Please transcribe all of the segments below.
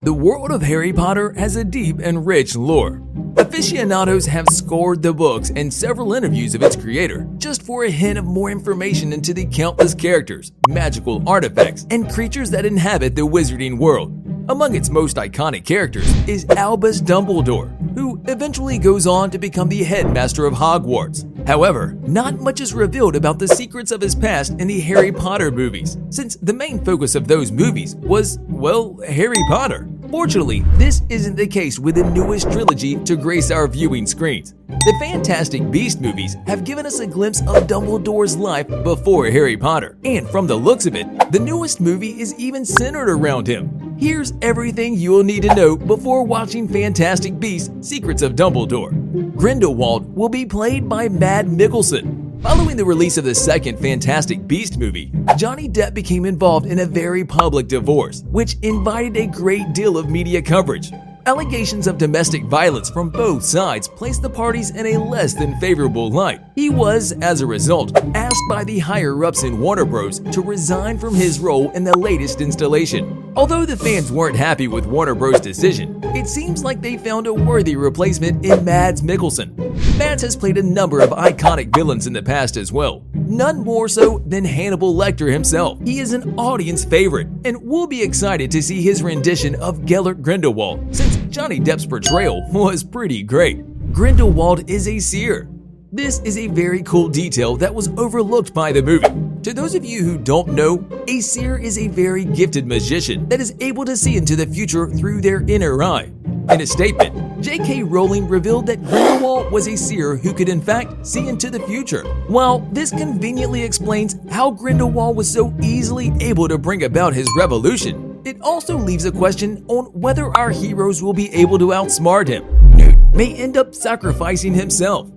The world of Harry Potter has a deep and rich lore. Aficionados have scoured the books and several interviews of its creator just for a hint of more information into the countless characters, magical artifacts, and creatures that inhabit the wizarding world. Among its most iconic characters is Albus Dumbledore, who eventually goes on to become the headmaster of Hogwarts. However, not much is revealed about the secrets of his past in the Harry Potter movies, since the main focus of those movies was, well, Harry Potter. Fortunately, this isn't the case with the newest trilogy to grace our viewing screens. The Fantastic Beasts movies have given us a glimpse of Dumbledore's life before Harry Potter, and from the looks of it, the newest movie is even centered around him. Here's everything you'll need to know before watching Fantastic Beasts: Secrets of Dumbledore. Grindelwald will be played by Mads Mikkelsen. Following the release of the second Fantastic Beasts movie, Johnny Depp became involved in a very public divorce, which invited a great deal of media coverage. Allegations of domestic violence from both sides placed the parties in a less than favorable light. He was, as a result, asked by the higher-ups in Warner Bros. To resign from his role in the latest installation. Although the fans weren't happy with Warner Bros.' decision, it seems like they found a worthy replacement in Mads Mikkelsen. Mads has played a number of iconic villains in the past as well, none more so than Hannibal Lecter himself. He is an audience favorite, and we'll be excited to see his rendition of Gellert Grindelwald, since Johnny Depp's portrayal was pretty great. Grindelwald is a seer. This is a very cool detail that was overlooked by the movie. To those of you who don't know, a seer is a very gifted magician that is able to see into the future through their inner eye. In a statement, J.K. Rowling revealed that Grindelwald was a seer who could in fact see into the future. While this conveniently explains how Grindelwald was so easily able to bring about his revolution, it also leaves a question on whether our heroes will be able to outsmart him. Newt may end up sacrificing himself.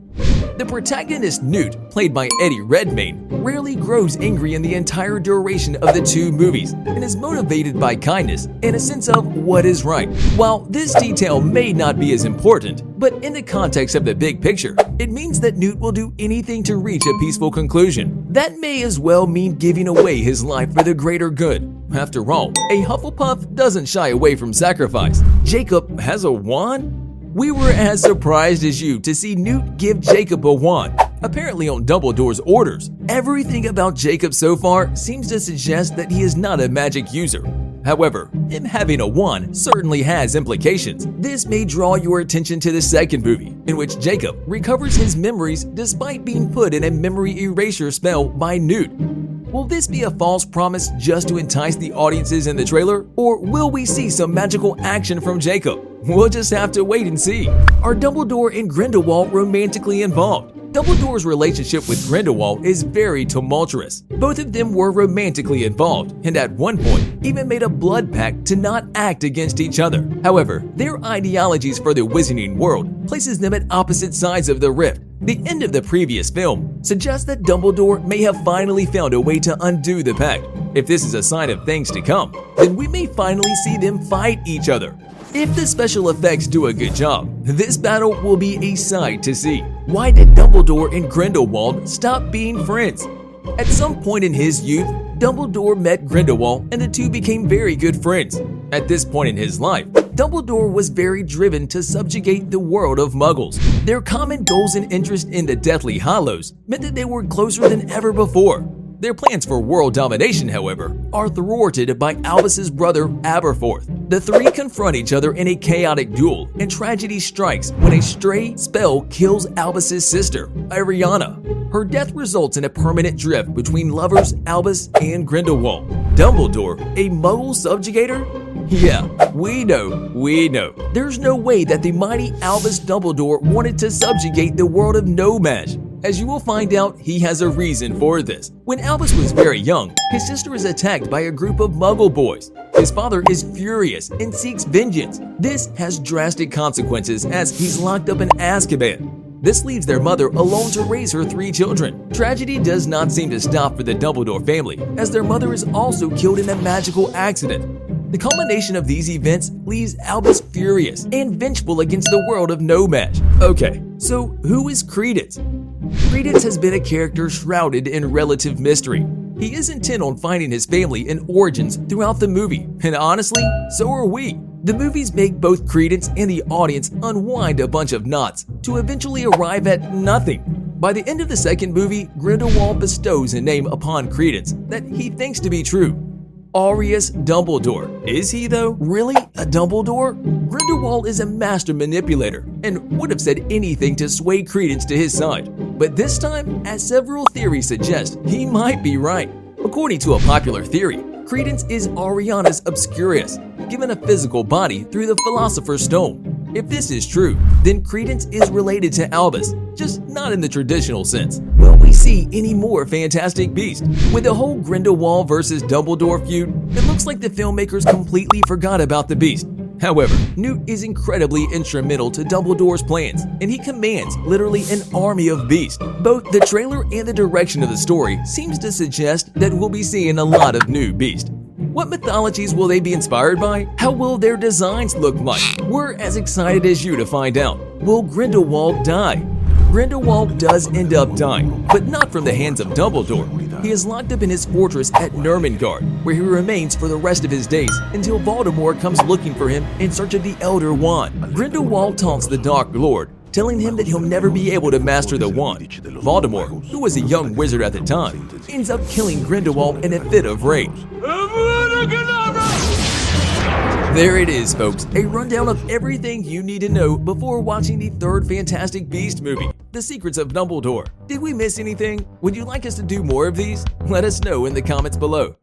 The protagonist Newt, played by Eddie Redmayne, rarely grows angry in the entire duration of the two movies and is motivated by kindness and a sense of what is right. While this detail may not be as important, but in the context of the big picture, it means that Newt will do anything to reach a peaceful conclusion. That may as well mean giving away his life for the greater good. After all, a Hufflepuff doesn't shy away from sacrifice. Jacob has a wand? We were as surprised as you to see Newt give Jacob a wand, apparently on Dumbledore's orders. Everything about Jacob so far seems to suggest that he is not a magic user. However, him having a wand certainly has implications. This may draw your attention to the second movie, in which Jacob recovers his memories despite being put in a memory erasure spell by Newt. Will this be a false promise just to entice the audiences in the trailer, or will we see some magical action from Jacob? We'll just have to wait and see. Are Dumbledore and Grindelwald romantically involved? Dumbledore's relationship with Grindelwald is very tumultuous. Both of them were romantically involved, and at one point even made a blood pact to not act against each other. However, their ideologies for the wizarding world places them at opposite sides of the rift. The end of the previous film suggests that Dumbledore may have finally found a way to undo the pact. If this is a sign of things to come, then we may finally see them fight each other. If the special effects do a good job, this battle will be a sight to see. Why did Dumbledore and Grindelwald stop being friends? At some point in his youth, Dumbledore met Grindelwald and the two became very good friends. At this point in his life, Dumbledore was very driven to subjugate the world of Muggles. Their common goals and interest in the Deathly Hallows meant that they were closer than ever before. Their plans for world domination, however, are thwarted by Albus's brother Aberforth. The three confront each other in a chaotic duel, and tragedy strikes when a stray spell kills Albus's sister, Ariana. Her death results in a permanent drift between lovers Albus and Grindelwald. Dumbledore, a Muggle subjugator? Yeah, we know. There's no way that the mighty Albus Dumbledore wanted to subjugate the world of No-Maj. As you will find out, he has a reason for this. When Albus was very young, his sister is attacked by a group of Muggle boys. His father is furious and seeks vengeance. This has drastic consequences as he's locked up in Azkaban. This leaves their mother alone to raise her three children. Tragedy does not seem to stop for the Dumbledore family, as their mother is also killed in a magical accident. The culmination of these events leaves Albus furious and vengeful against the world of No-Maj. Okay, so who is Credence? Credence has been a character shrouded in relative mystery. He is intent on finding his family and origins throughout the movie, and honestly, so are we. The movies make both Credence and the audience unwind a bunch of knots to eventually arrive at nothing. By the end of the second movie, Grindelwald bestows a name upon Credence that he thinks to be true. Scariest Dumbledore. Is he though? Really? A Dumbledore? Grindelwald is a master manipulator and would have said anything to sway Credence to his side. But this time, as several theories suggest, he might be right. According to a popular theory, Credence is Ariana's Obscurius, given a physical body through the Philosopher's Stone. If this is true, then Credence is related to Albus, just not in the traditional sense. Will we see any more Fantastic Beasts? With the whole Grindelwald versus Dumbledore feud, it looks like the filmmakers completely forgot about the Beast. However, Newt is incredibly instrumental to Dumbledore's plans, and he commands literally an army of beasts. Both the trailer and the direction of the story seems to suggest that we'll be seeing a lot of new beasts. What mythologies will they be inspired by? How will their designs look like? We're as excited as you to find out. Will Grindelwald die? Grindelwald does end up dying, but not from the hands of Dumbledore. He is locked up in his fortress at Nurmengard, where he remains for the rest of his days until Voldemort comes looking for him in search of the Elder Wand. Grindelwald taunts the Dark Lord, telling him that he'll never be able to master the wand. Voldemort, who was a young wizard at the time, ends up killing Grindelwald in a fit of rage. There it is, folks, a rundown of everything you need to know before watching the third Fantastic Beasts movie, The Secrets of Dumbledore. Did we miss anything? Would you like us to do more of these? Let us know in the comments below.